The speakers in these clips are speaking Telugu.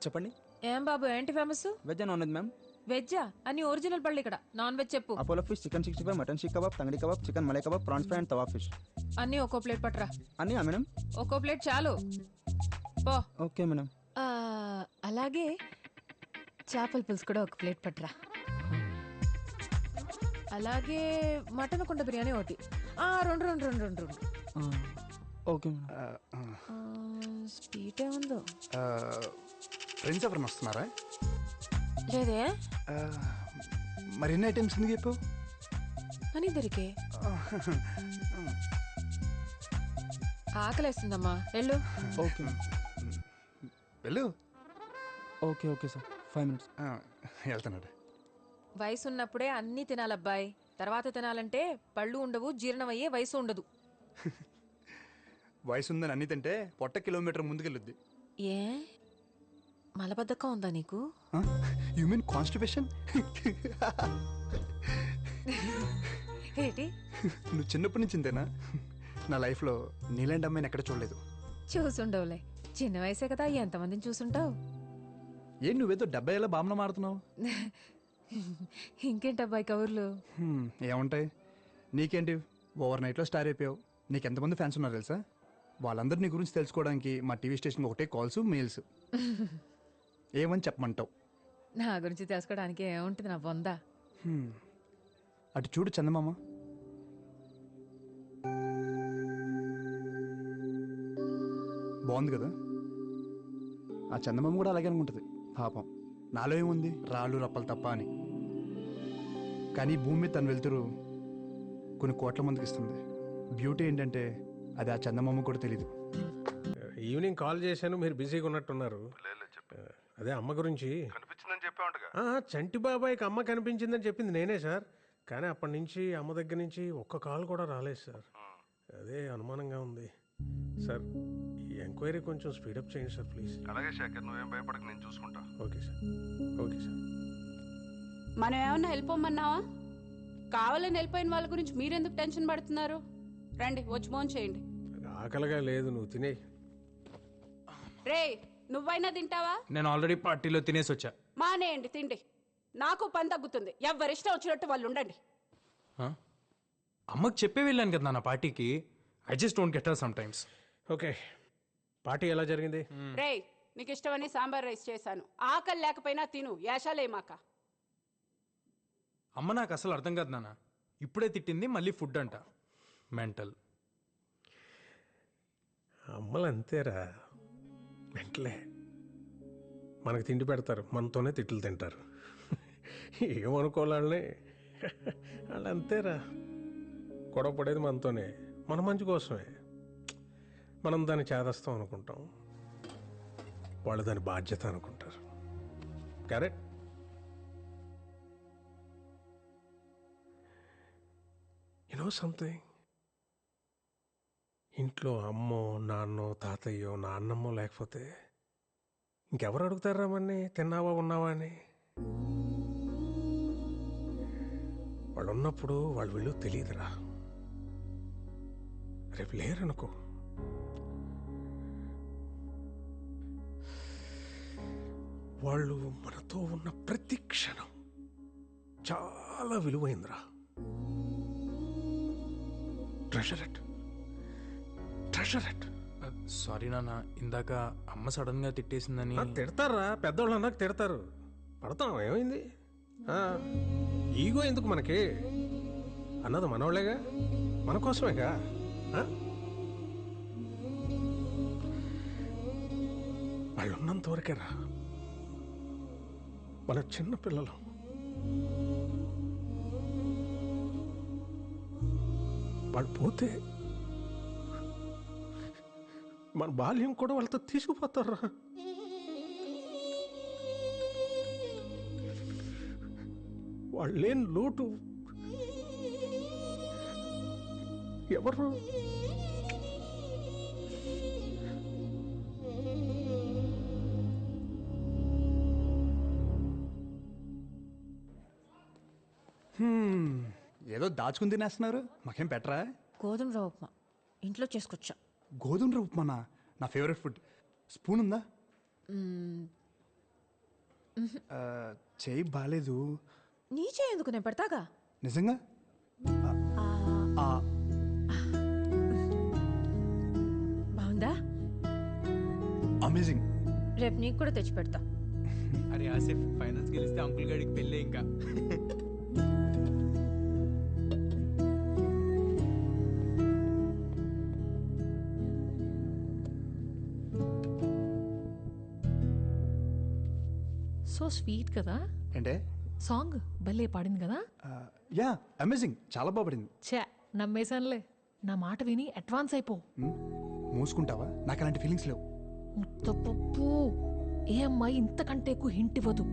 చెప్పండి. ఏం బాబు ఏంటి famous? Veg non veg ma'am? వెజ్జా? అని ఒరిజినల్ పళ్ళు ఇక్కడ. నాన్ వెజ్ చెప్పు. Apollo fish, chicken 65, mutton seekh kebab, tangdi kebab, chicken malai kebab, prawns fry and tawa fish. అన్నీ ఒక్కో ప్లేట్ పట్రా. అన్నీ మేడం? ఒక్కో ప్లేట్ చాలు పో. Okay madam. అలాగే చేపల పులుసు కూడా ఒక ప్లేట్ పట్రా. అలాగే మటన్ కుండ బిర్యానీ ఒకటి. రెండు రెండు రెండు రెండు రెండు. Okay madam. స్వీట్ ఏముందో? ఫ్రెండ్స్ ఎవరైనా వస్తున్నారా? లేదే. మరి ఎన్ని ఐటమ్స్ ఎందుకు చెప్పావు? అని దొరికే ఆకలేస్తుందమ్మా, వెళ్ళు. ఓకే వెళ్ళు. Okay okay sir, 5 minutes. వెళ్తున్నాడు. వయసు ఉన్నప్పుడే అన్నీ తినాలబ్బాయి. తర్వాత తినాలంటే పళ్ళు ఉండవు, జీర్ణమయ్యే వయసు ఉండదు. వయసు ఉందని అన్ని తింటే పొట్ట కిలోమీటర్ ముందుకెళ్ళుద్ది. ఏ మలబద్ధకం ఉందా నీకు? You mean constipation? ఏంటి నువ్వు చిన్నప్పటి నుంచి ఇంతేనా? నా లైఫ్లో నీలాంటి అమ్మాయిని ఎక్కడ చూడలేదు. చూసుండవులే, చిన్న వయసే కదా, ఎంతమందిని చూసుంటావు. ఏం నువ్వేదో 70 ఏళ్ళ బామ్మ మారుతున్నావు? ఇంకేంటబ్బాయి కబుర్లు? ఏముంటాయి నీకేంటి, ఓవర్ నైట్లో స్టార్ అయిపోయావు. నీకు ఎంతమంది ఫ్యాన్స్ ఉన్నారు తెలుసా? వాళ్ళందరూ నీ గురించి తెలుసుకోవడానికి మా టీవీ స్టేషన్కి ఒకటే కాల్స్, మెయిల్స్. ఏమని చెప్పమంటావు? నా గురించి తెలుసుకోవడానికి ఏముంటుంది నా బొందా. అటు చూడు చందమామ. బాగుంది కదా? ఆ చందమామ కూడా అలాగే అనుకుంటుంది పాపం. నాలో ఏముంది, రాళ్ళు రప్పలు తప్ప అని. కానీ భూమి మీద తను వెళ్తురు కొన్ని కోట్ల మందికి ఇస్తుంది. బ్యూటీ ఏంటంటే అది ఆ చందమామ కూడా తెలీదు. ఈవినింగ్ కాల్ చేశాను, మీరు బిజీగా ఉన్నట్టున్నారు. అదే అమ్మ గురించి చంటి బాబాయ్కి అమ్మ కనిపించిందని చెప్పింది నేనే సార్. కానీ అప్పటి నుంచి అమ్మ దగ్గర నుంచి ఒక్క కాల్ కూడా రాలేదు సార్. అదే అనుమానంగా ఉంది సార్. ఈ ఎంక్వైరీ కొంచెం స్పీడప్ చేయండి సార్ ప్లీజ్. అలాగే శేఖర్, నువ్వేం భయపడక, నేను చూసుకుంటా. Okay sir. Okay sir. మనం ఏమన్నా వెళ్ళిపోమన్నావా? కావాలని వెళ్ళిపోయిన వాళ్ళ గురించి మీరెందుకు టెన్షన్ పడుతున్నారు? రండి, వచ్చి ఫోన్ చేయండి. ఆకలిగా లేదు, నువ్వు తినే. రే, నువ్వైనా తింటావా? నేను ఆల్రెడీ పార్టీలో తినేసి వచ్చా. మానేయండి తిండి, నాకు పని తగ్గుతుంది. ఎవరిష్టం వచ్చినట్టు వాళ్ళు ఉండండి. అమ్మకి చెప్పే వెళ్ళాను కదా నా పార్టీకి. I just don't get her some times. Okay, party ఎలా జరిగింది? రే, నీకు ఇష్టమని సాంబార్ రైస్ చేశాను. ఆకలి లేకపోయినా తిను, యాషాలేమాక. అమ్మ నాకు అసలు అర్థం కాదు నాన్న. ఇప్పుడే తిట్టింది, మళ్ళీ ఫుడ్ అంట. మెంటల్. అమ్మలు అంతేరా, వెంటలే మనకు తిండి పెడతారు, మనతోనే తిట్లు తింటారు. ఏమనుకోవాలని వాళ్ళు అంతేరా. గొడవ పడేది మనతోనే, మన మంచి కోసమే. మనం దాన్ని చేదస్తాం అనుకుంటాం, వాళ్ళు దాని బాధ్యత అనుకుంటారు. కరెక్ట్. యు నో సంథింగ్, ఇంట్లో అమ్మో నాన్నో తాతయ్యో నాన్నమ్మో లేకపోతే ఇంకెవరు అడుగుతారా మన్ని తిన్నావా ఉన్నావా అని? వాళ్ళు ఉన్నప్పుడు వాళ్ళు వీళ్ళు తెలియదురా. రేపు లేరనుకో, వాళ్ళు మనతో ఉన్న ప్రతి క్షణం చాలా విలువైందిరా. Treasure it, treasure it. Sorry నాన్న, ఇందాక అమ్మ సడన్ గా తిట్టేసిందని. తిడతారా, పెద్దవాళ్ళు అన్నాక తిడతారు. పడతాం, ఏమైంది? ఈగో ఎందుకు మనకి? అన్నది మనోళ్ళేగా, మన కోసమేగా. వాళ్ళు ఉన్నంత వరకేరా మన చిన్న పిల్లలు. వాళ్ళు పోతే మన బాల్యం కూడా వాళ్ళతో తీసుకుపోతారా. వాళ్ళు లేని లోటు ఎవరు? ఏదో దాచుకుని తినేస్తున్నారు, మాకేం పెట్టరా? గోధుమ రవ్వ ఉప్మా ఇంట్లో చేసుకొచ్చా. గోధుమ రవ్వ ఉప్మానా? నా ఫేవరెట్ ఫుడ్. స్పూన్ ఉందా? చేయి బాగాలేదు. నీ చేయి ఎందుకు, నేను పెడతాగా. నిజంగా బాగుందా? అమేజింగ్. రేపు నీకు కూడా తెచ్చి పెడతా. అరే ఆసిఫ్, ఫైనల్స్ గెలిస్తే అంకుల్ గాడికి పెళ్ళే ఇంకా. సో స్వీట్ కదా. అంటే సాంగ్ భలే పాడింది కదా. యా అమేజింగ్, చాలా బాగుపడింది. ఛే, నమ్మేశానులే. నా మాట విని అడ్వాన్స్ అయిపో. మూసుకుంటావా? నాకు అలాంటి ఫీలింగ్స్ లేవు. ముత్తపప్పు, ఏ అమ్మాయి ఇంతకంటే ఎక్కువ హింట్ ఇవ్వదు.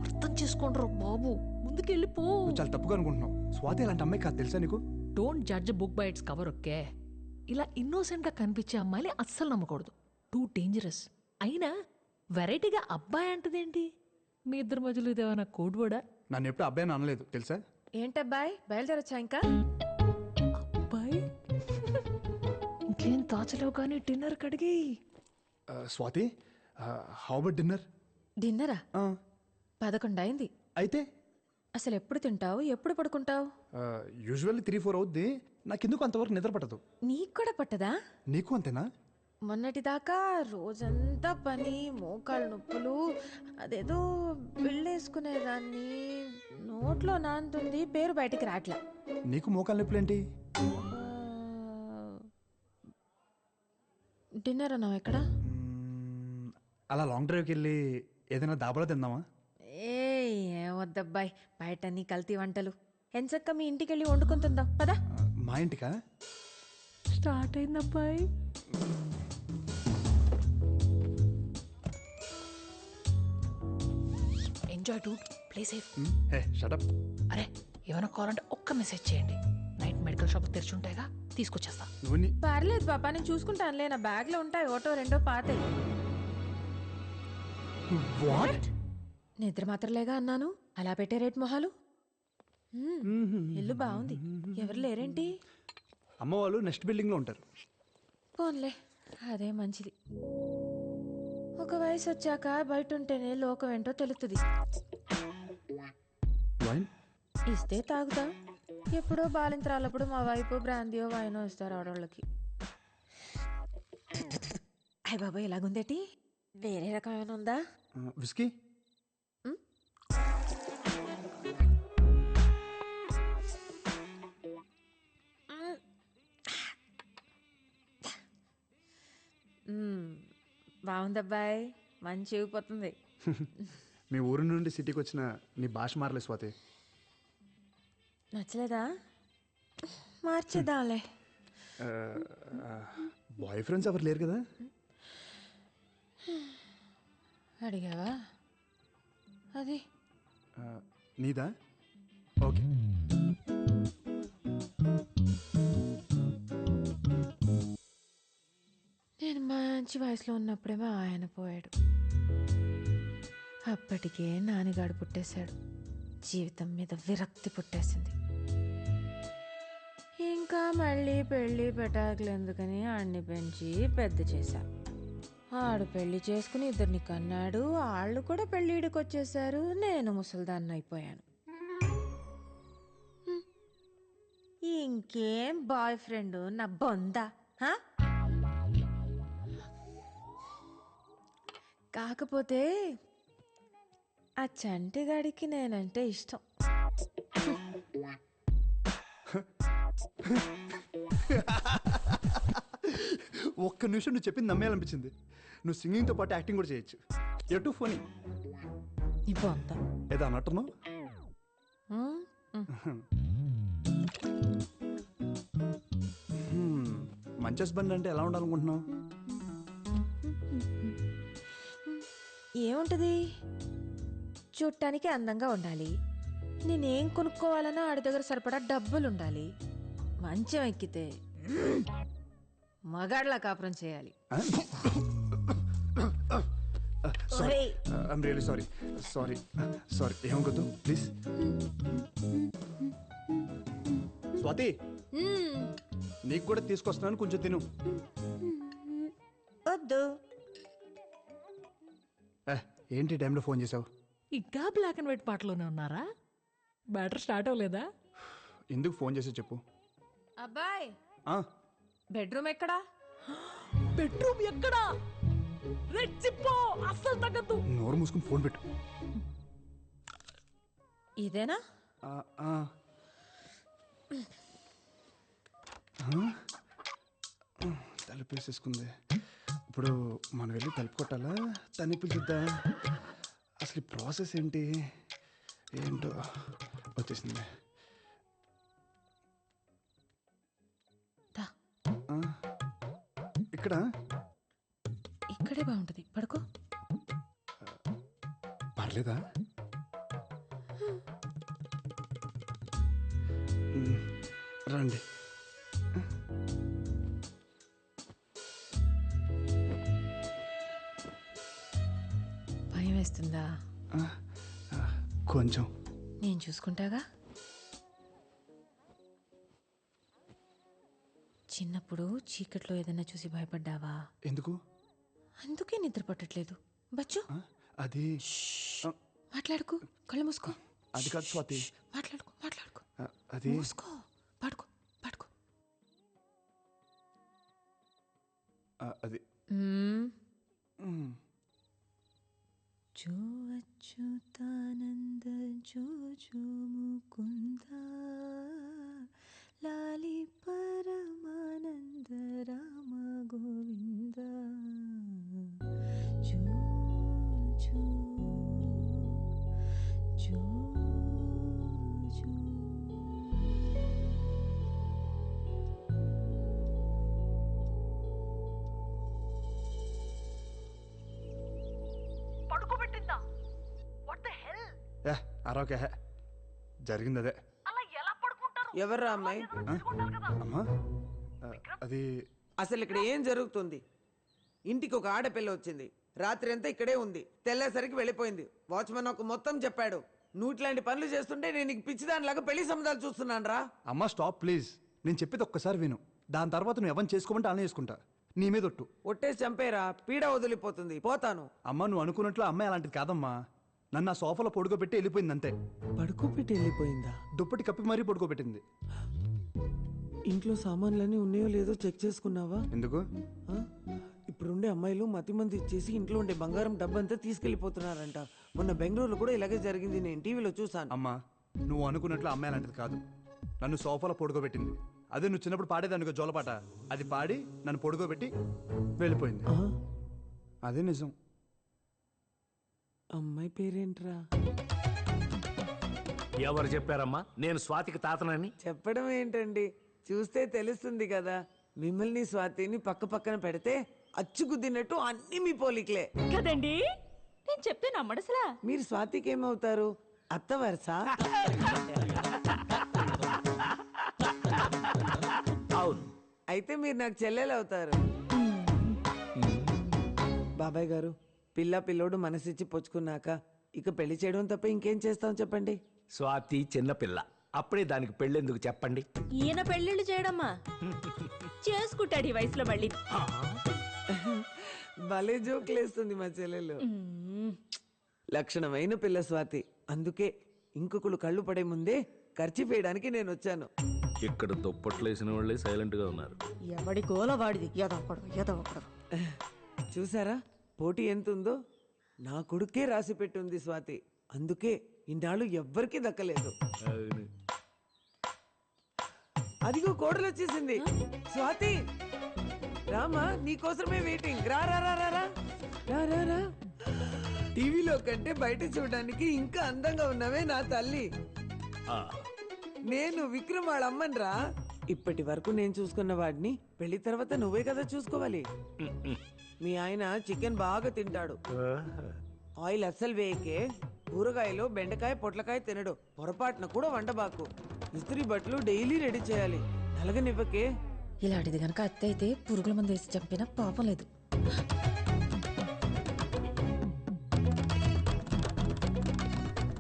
అర్థం చేసుకోండ్రా బాబు, ముందుకెళ్ళిపో. నువ్వు చాలా తప్పుగా అనుకుంటున్నావు. స్వాతి అలాంటి అమ్మాయి కాదు, తెలుసా నీకు? Don't judge book by its cover, okay? ఇలా ఇన్నోసెంట్ గా కనిపించే అమ్మాయిని అస్సలు నమ్మకూడదు. Too dangerous. అయినా వెరైటీగా అబ్బాయి అంటదేంటి? మీ ఇద్దరి మధ్యలో ఇదేమైనా కోడ్ వర్డా? నన్ను ఎప్పుడు అబ్బాయి అని అనలేదు, తెలుసా? ఏంటబ్బాయ్, బయలుదేరొచ్చా ఇంకా? అబ్బాయి ఇంకేం దాచలేవు కానీ డిన్నర్ కడిగి. Swathi, how about dinner? డిన్నరా? 11 అయింది. అయితే అసలు ఎప్పుడు తింటావు, ఎప్పుడు పడుకుంటావు? యూజువల్లీ 3-4 అవుద్ది. నాకెందుకు అంతవరకు నిద్ర పట్టదు. నీకు కూడా పట్టదా? నీకు అంతేనా? మొన్నటిదాకా రోజంతా పని, మోకాళ్ళ నొప్పులు, అదేదో బిళ్ళేసుకునేదాన్ని, నోట్లో నానుతుంది, పేరు బయటికి రాట్లా. నీకు మోకాలు నొప్పులేంటి? డిన్నర్ అన్నావు ఎక్కడ? అలా లాంగ్ డ్రైవ్కి వెళ్ళి ఏదైనా దాబాలో తిందామా? ఏం వద్దబ్బాయి, బయట నీ కల్తీ వంటలు. ఎంచక్క మీ ఇంటికి వెళ్ళి వండుకొని తిందాం పదా. మా ఇంటికా? స్టార్ట్ అయింది అబ్బాయి. Enjoy dude, play safe. Hey shut up. అరే, ఏమైనా కావాలంటే ఒక్క మెసేజ్ చేయండి. నైట్ మెడికల్ షాప్ తెరిచి ఉంటాయిగా, తీసుకొచ్చేస్తా. నువ్వు పర్లేదు పాపా, నేను చూసుకుంటానులే. నా బ్యాగ్ లో ఉంటాయి, ఒకటో రెండో పాతాయి. వాట్? నిద్ర మాత్రలేగా అన్నాను, అలా పెట్టే రేట్ మొహాలు. ఇల్లు బాగుంది, ఎవరు లేరేంటి? అమ్మ వాళ్ళు నెక్స్ట్ బిల్డింగ్ లో ఉంటారు. పోన్లే, అదే మంచిది. ఒక వయసు వచ్చాక బయట ఉంటేనే లోకం ఏంటో తెలుస్తుంది. వైన్ ఇస్తే తాగుతా. ఎప్పుడో బాలింతరాలప్పుడు మా వైపు బ్రాందియో వైనో ఇస్తారు ఆడవాళ్ళకి. అయ్య బాబాయ్, ఇలాగుందేటి? వేరే రకమైన ఉందా? విస్కీ? బాగుందబ్బాయి, మంచి ఊగిపోతుంది. మీ ఊరు నుండి సిటీకి వచ్చిన నీ భాష మారలే స్వాతి. నచ్చలేదా? మార్చేద్దాంలే. బాయ్ ఫ్రెండ్స్ ఎవరు లేరు కదా? అడిగావా? అది నీదా? ఓకే. నేను మంచి వయసులో ఉన్నప్పుడేమో ఆయన పోయాడు. అప్పటికే నాన్నగాడు పుట్టేశాడు. జీవితం మీద విరక్తి పుట్టేసింది. ఇంకా మళ్ళీ పెళ్ళి పెటాకులు ఎందుకని ఆడిని పెంచి పెద్ద చేశా. ఆడు పెళ్లి చేసుకుని 2 కన్నాడు. వాళ్ళు కూడా పెళ్ళిడికి వచ్చేసారు. నేను ముసల్దాన్ని అయిపోయాను. ఇంకేం బాయ్ ఫ్రెండ్ నా బొందా? కాకపోతే ఆ చంటిగాడికి నేనంటే ఇష్టం. ఒక్క నిమిషం నువ్వు చెప్పింది నమ్మేయాలనిపించింది. నువ్వు సింగింగ్తో పాటు యాక్టింగ్ కూడా చేయొచ్చు. ఎటు ఫోనీ నీ బొందా ఏదో అన్నట్టున్నావు. మంచి హస్బెండ్ అంటే ఎలా ఉండాలనుకుంటున్నావు? ఏముంటది, చూడటానికి అందంగా ఉండాలి. నేనేం కొనుక్కోవాలన్నా ఆడి దగ్గర సరిపడా డబ్బులుండాలి. మంచం ఎక్కితే మగాడ్లా కాపురం చేయాలి. I'm really sorry. Sorry sorry ఏమనుకోద్దు ప్లీజ్. స్వాతి, నీకు కూడా తీసుకొస్తున్నాను, కొంచెం తిను. వద్దు. ఏంటి టైంలో ఫోన్ చేసావు? ఇంకా బ్లాక్ అండ్ వైట్ పాటలోనే ఉన్నారా? బ్యాటర్ స్టార్ట్ అవ్వలేదా? ఎందుకు ఫోన్ చేసి చెప్పు. అబ్బాయ్ ఆ, బెడ్రూమ్ ఎక్కడా? బెడ్రూమ్ ఎక్కడా? రెచ్చిపో, అస్సలు తగ్గద్దు. నోరు మూసుకుని ఫోన్ పెట్టు. ఇదేనా? ఆ, ఆ. ఆ? తలుపు వేసేసుకుంది. ఇప్పుడు మనం వెళ్ళి తలుపు కొట్టాలా, తని పిలుద్దా? అసలు ఈ ప్రాసెస్ ఏంటి? ఏంటో వచ్చేసింది. దా, ఆ? ఇక్కడ ఇక్కడే బాగుంటుంది, పడుకో. పర్లేదా? రండి. భయం వేస్తుందా? ఆ, ఆ, కొంచెం. నేను చూసుకుంటాగా. చిన్నప్పుడు చీకట్లో ఏదైనా చూసి భయపడ్డావా? ఎందుకు? అందుకే నిద్ర పట్టట్లేదు. బచ్చు, ఆ, అది ఆ, మాట్లాడుకో, కళ్ళు మూసుకో. అది కాదు స్వాతి. మాట్లాడుకో, మాట్లాడుకో. ఆ, అది మూసుకో, పడుకో, పడుకో. అది జో అచ్యుతానంద జో జో ముకుంద లాలి పరమానంద రామ గోవింద జో జో జో జో. పడుకోబెట్టిందా? What the hell? ఏ అరవకే, జరిగింది అదే. అలా ఎలా పడుకుంటారు? ఎవర్రా అమ్మాయి? అమ్మా, అది అసలు ఇక్కడ ఏం జరుగుతుంది? ఇంటికి ఒక ఆడపిల్ల వచ్చింది, రాత్రి అంతా ఇక్కడే ఉంది, తెల్లేసరికి వెళ్ళిపోయింది. వాచ్మెన్ ఒక మొత్తం చెప్పాడు. నువ్వు ఇట్లాంటి పనులు చేస్తుంటే నేను నీకు పిచ్చిదానిలాగా పెళ్లి సంబంధాలు చూస్తున్నాను రా. అమ్మా స్టాప్ ప్లీజ్. నేను చెప్పేది ఒక్కసారి విను. దాని తర్వాత నువ్వు ఎవరిని చేసుకోమంటే అలా చేసుకుంటా. నీ మీద ఒట్టు. ఒట్టేసి చంపేరా, పీడ వదిలిపోతుంది, పోతాను. అమ్మ నువ్వు అనుకున్నట్లు అమ్మాయి అలాంటిది కాదమ్మా. నన్ను ఆ సోఫాలో పడుకోబెట్టి వెళ్ళిపోయింది అంతే. పడుకోబెట్టి వెళ్ళిపోయిందా? దుప్పటి కప్పి మరీ పడుకోబెట్టింది. ఇంట్లో సామాన్లన్నీ ఉన్నాయో లేదో చెక్ చేసుకున్నావా? ఎందుకు? ఆ? ఇప్పుడుండే అమ్మాయిలు మతిమంది ఇచ్చేసి ఇంట్లో ఉండే బంగారం డబ్బంతా తీసుకెళ్లిపోతున్నారంట. మొన్న బెంగళూరులో కూడా ఇలాగే జరిగింది, నేను టీవీలో చూసాను. అమ్మా నువ్వు అనుకున్నట్లు అమ్మాయి అలాంటిది కాదు. నన్ను సోఫాలో పడుకోబెట్టింది. అదే నువ్వు చిన్నప్పుడు పాడేదానికి జోలపాట, అది పాడి నన్ను పడుకోబెట్టి వెళ్ళిపోయింది. ఆ? అదే నిజం. అమ్మాయి పేరేంట్రా? ఎవరు చెప్పారమ్మా నేను స్వాతికి తాతనని? చెప్పడం ఏంటండి, చూస్తే తెలుస్తుంది కదా. మిమ్మల్ని స్వాతిని పక్క పక్కన పెడితే అచ్చుగుద్దినట్టు అన్ని మీ పోలికలే కదండి, నేను చెప్తే నమ్మడసలా. మీరు స్వాతికి ఏమవుతారు? అత్త వరుస? అవును. అయితే మీరు నాకు చెల్లెలు అవుతారు. బాబాయ్ గారు, పిల్లోడు మనసిచ్చి పుచ్చుకున్నాక ఇక పెళ్లి చేయడం తప్ప ఇంకేం చేస్తాం చెప్పండి. స్వాతి చిన్నపిల్ల, అప్పుడే దానికి పెళ్ళెందుకు చెప్పండి? ఈయన పెళ్ళిళ్ళు చేయడమ్మా చేసుకుంటాడు ఈ వయసులో మళ్ళీ. భలే జోకులేస్తుంది మా చెల్లెలు. లక్షణమైన పిల్ల స్వాతి. అందుకే ఇంకొకరు కళ్ళు పడే ముందే ఖర్చు వేయడానికి నేను వచ్చాను. ఇక్కడ దుప్పట్లేసిన వాళ్ళే సైలెంట్ గా ఉన్నారు. ఎవడి గోల వాడిది, ఎదవకూడదు. చూసారా పోటీ ఎంత ఉందో? నా కొడుకే రాసి పెట్టుంది స్వాతి. అందుకే ఇన్నాళ్ళు ఎవ్వరికీ దక్కలేదు. అదిగో కోడలు వచ్చేసింది. స్వాతి రామా, నీకోసమే వెయిటింగ్. రా రా రా రా రా రా రా. టీవీలో కంటే బయట చూడడానికి ఇంకా అందంగా ఉన్నావే నా తల్లి. నేను విక్రమ్ వాళ్ళ అమ్మని రా. ఇప్పటి వరకు నేను చూసుకున్న వాడిని పెళ్లి తర్వాత నువ్వే కదా చూసుకోవాలి. మీ ఆయన చికెన్ బాగా తింటాడు, ఆయిల్ అస్సలు వేయకే. కూరగాయలు బెండకాయ పొట్లకాయ తినడు. పొరపాటున కూడా వండబాకు. ఇస్త్రీ బట్టలు డైలీ రెడీ చేయాలి. నలగనివ్వకే. ఇలాంటిది గనక అత్త అయితే పురుగుల మందు వేసి చంపినా పాపం లేదు.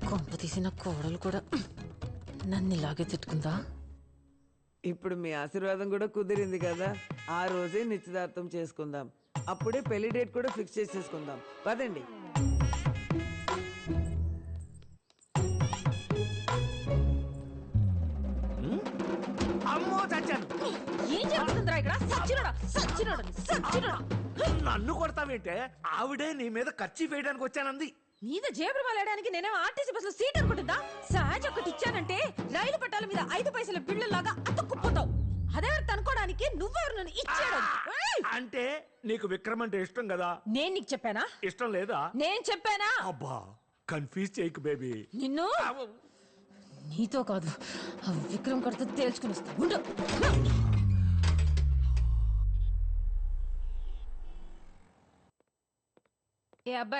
కొంప తీసిన కోడలు కూడా నన్ను ఇలాగే తిట్టుకుందా. ఇప్పుడు మీ ఆశీర్వాదం కూడా కుదిరింది కదా. ఆ రోజే నిశ్చితార్థం చేసుకుందాం. అప్పుడే పెళ్లి డేట్ కూడా ఫిక్స్ చేసేసుకుందాం. పదండి. ఇక్కడ సచ్చినోడా సచ్చినోడా సచ్చినోడా నన్ను కొడతావేంటే? ఆవిడే నీ మీద ఖర్చు వేయడానికి వచ్చానంది. మీద జేబులు వెళ్ళడానికి నేనేమో ఆర్టీసీ బస్సులో సీట్ అనుకుంటుందా? సహజ ఒకటి ఇచ్చానంటే రైలు పట్టాల మీద 5 పైసల బిళ్ళలాగా అతుక్కుపోతావు. అదెవరు అనుకోవడానికి నువ్వెవరు నన్ను ఇచ్చాడు? అంటే నీకు విక్రమ్ అంటే ఇష్టం కదా? నేను నీకు చెప్పానా? ఇష్టం లేదా? నేను చెప్పానా? అబ్బా కన్ఫ్యూజ్ చేయకు బేబీ. నిన్ను నీతో కాదు ఆ విక్రమ్ కడితే తేల్చుకుని వస్తా ఉండు. ఏ అబ్బాయి